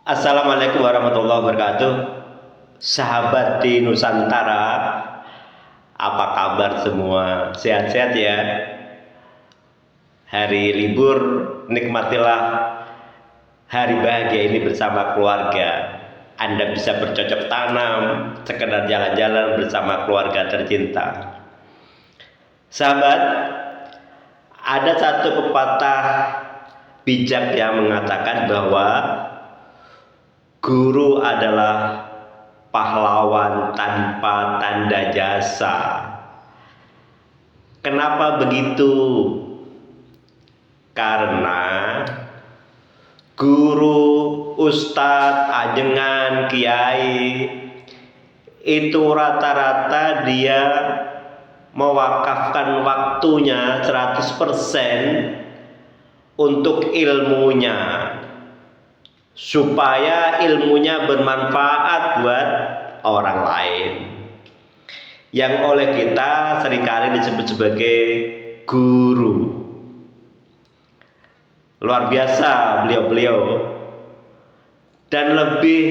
Assalamualaikum warahmatullahi wabarakatuh. Sahabat di Nusantara, apa kabar semua? Sehat-sehat ya? Hari libur, nikmatilah hari bahagia ini bersama keluarga. Anda bisa bercocok tanam, sekedar jalan-jalan bersama keluarga tercinta. Sahabat, ada satu pepatah bijak yang mengatakan bahwa guru adalah pahlawan tanpa tanda jasa. Kenapa begitu? Karena guru, ustadz, ajengan, kiai itu rata-rata dia mewakafkan waktunya 100% untuk ilmunya, supaya ilmunya bermanfaat buat orang lain, yang oleh kita seringkali disebut sebagai guru. Luar biasa beliau-beliau. Dan lebih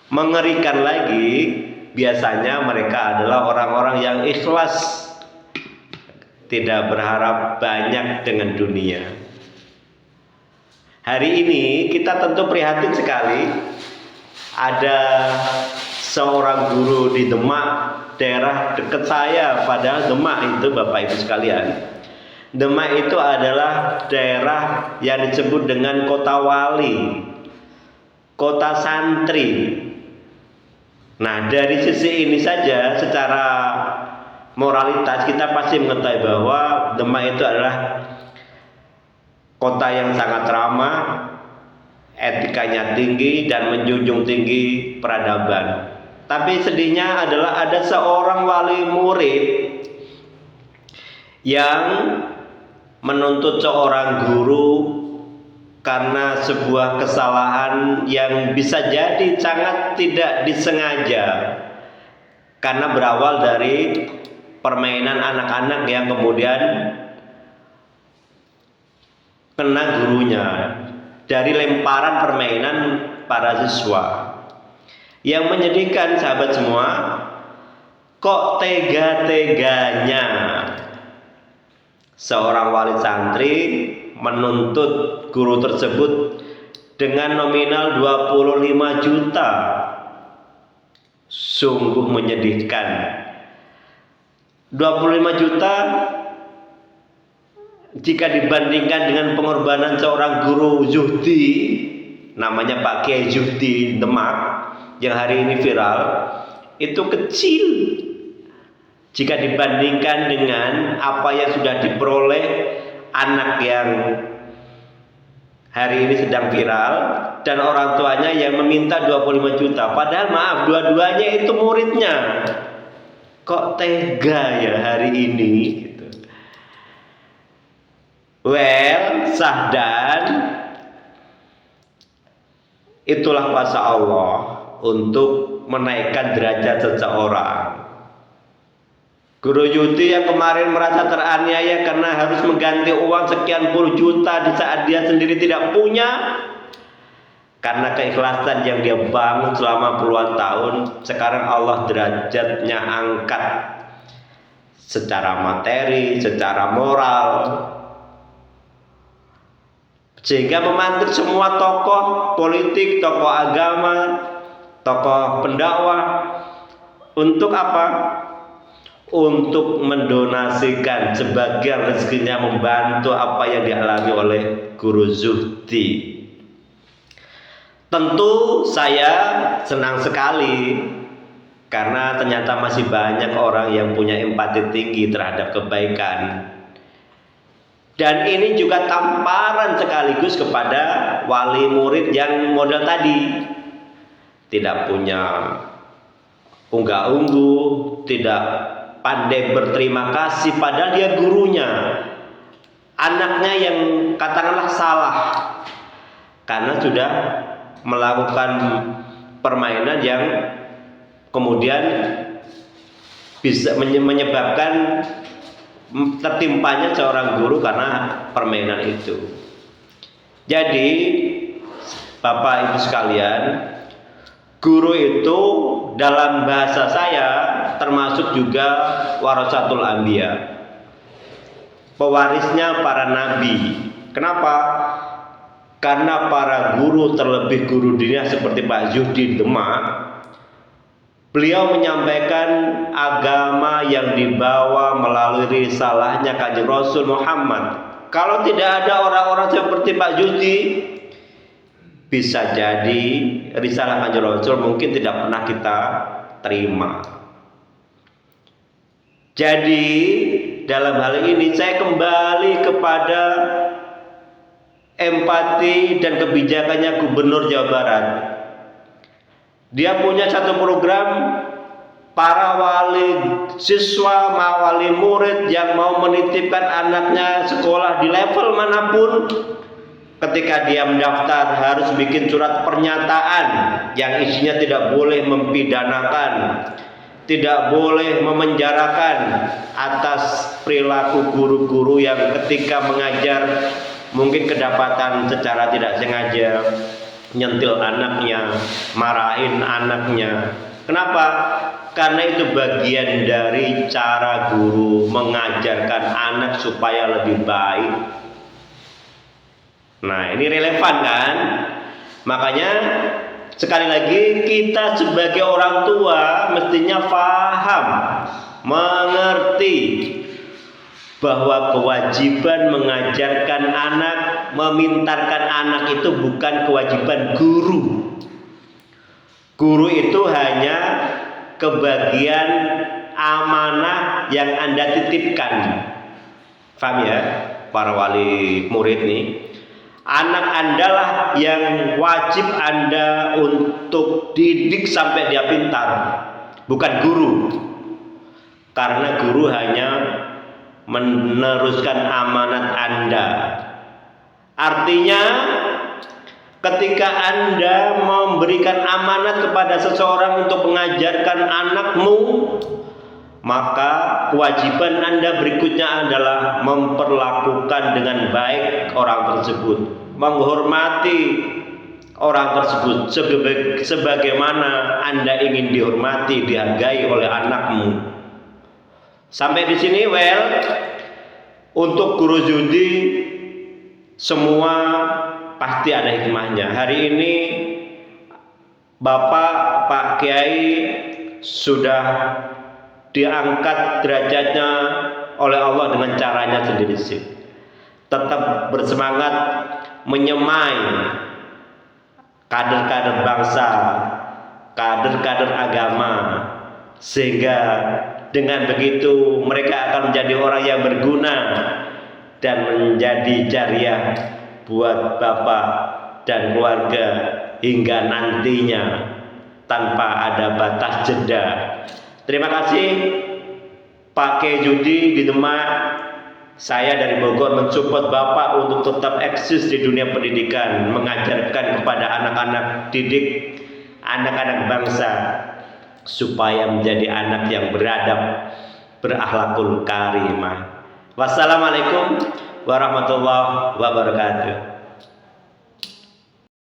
mengerikan lagi, biasanya mereka adalah orang-orang yang ikhlas, tidak berharap banyak dengan dunia. Hari ini kita tentu prihatin sekali. Ada seorang guru di Demak, daerah dekat saya, padahal Demak itu Bapak Ibu sekalian, Demak itu adalah daerah yang disebut dengan kota wali, kota santri. Nah, dari sisi ini saja secara moralitas kita pasti mengetahui bahwa Demak itu adalah kota yang sangat ramah, etikanya tinggi dan menjunjung tinggi peradaban. Tapi sedihnya adalah ada seorang wali murid yang menuntut seorang guru karena sebuah kesalahan yang bisa jadi sangat tidak disengaja, karena berawal dari permainan anak-anak yang kemudian kena gurunya dari lemparan permainan para siswa. Yang menyedihkan sahabat semua, kok tega-teganya seorang wali santri menuntut guru tersebut dengan nominal 25 juta. Sungguh menyedihkan. 25 juta jika dibandingkan dengan pengorbanan seorang guru Zuhdi, namanya Pak Kiai Zuhdi Demak, yang hari ini viral, itu kecil jika dibandingkan dengan apa yang sudah diperoleh anak yang hari ini sedang viral dan orang tuanya yang meminta 25 juta. Padahal maaf, dua-duanya itu muridnya. Kok tega ya hari ini? Well, sahdan, itulah kuasa Allah untuk menaikkan derajat seseorang. Guru Yudi yang kemarin merasa teraniaya karena harus mengganti uang sekian puluh juta di saat dia sendiri tidak punya, karena keikhlasan yang dia bangun selama puluhan tahun, sekarang Allah derajatnya angkat secara materi, secara moral, sehingga memantik semua tokoh politik, tokoh agama, tokoh pendakwah untuk apa? Untuk mendonasikan sebagian rezekinya membantu apa yang dialami oleh guru Zuhdi. Tentu saya senang sekali karena ternyata masih banyak orang yang punya empati tinggi terhadap kebaikan. Dan ini juga tamparan sekaligus kepada wali murid yang model tadi, tidak punya unggah-ungguh, tidak pandai berterima kasih, padahal dia gurunya. Anaknya yang katakanlah salah karena sudah melakukan permainan yang kemudian bisa menyebabkan tertimpanya seorang guru karena permainan itu. Jadi Bapak Ibu sekalian, guru itu dalam bahasa saya termasuk juga warasatul anbiya, pewarisnya para nabi. Kenapa? Karena para guru, terlebih guru dinia seperti Pak Zuhdi Demak, beliau menyampaikan agama yang dibawa melalui risalahnya Kanjeng Rasul Muhammad. Kalau tidak ada orang-orang seperti Pak Zuhdi, bisa jadi risalah Kanjeng Rasul mungkin tidak pernah kita terima. Jadi dalam hal ini saya kembali kepada empati dan kebijakannya Gubernur Jawa Barat. Dia punya satu program, para wali siswa, wali murid yang mau menitipkan anaknya sekolah di level manapun, ketika dia mendaftar harus bikin surat pernyataan yang isinya tidak boleh mempidanakan, tidak boleh memenjarakan atas perilaku guru-guru yang ketika mengajar mungkin kedapatan secara tidak sengaja nyentil anaknya, marahin anaknya. Kenapa? Karena itu bagian dari cara guru mengajarkan anak supaya lebih baik. Nah, ini relevan kan? Makanya sekali lagi kita sebagai orang tua mestinya paham, mengerti bahwa kewajiban mengajarkan anak, memintarkan anak itu bukan kewajiban guru. Guru itu hanya kebagian amanah yang Anda titipkan. Paham ya, para wali murid nih? Anak Anda lah yang wajib Anda untuk didik sampai dia pintar, bukan guru. Karena guru hanya meneruskan amanat Anda. Artinya ketika Anda memberikan amanat kepada seseorang untuk mengajarkan anakmu, maka kewajiban Anda berikutnya adalah memperlakukan dengan baik orang tersebut, menghormati orang tersebut sebagaimana Anda ingin dihormati, dihargai oleh anakmu. Sampai di sini untuk guru judi semua pasti ada hikmahnya. Hari ini Bapak Pak Kiai sudah diangkat derajatnya oleh Allah dengan caranya sendiri. Tetap bersemangat menyemai kader-kader bangsa, kader-kader agama, sehingga dengan begitu mereka akan menjadi orang yang berguna dan menjadi jariah buat Bapak dan keluarga hingga nantinya tanpa ada batas jeda. Terima kasih Pak Kiai Zuhdi di Demak. Saya dari Bogor mensupport Bapak untuk tetap eksis di dunia pendidikan, mengajarkan kepada anak-anak didik, anak-anak bangsa, supaya menjadi anak yang beradab, berakhlakul karimah. Wassalamualaikum warahmatullahi wabarakatuh.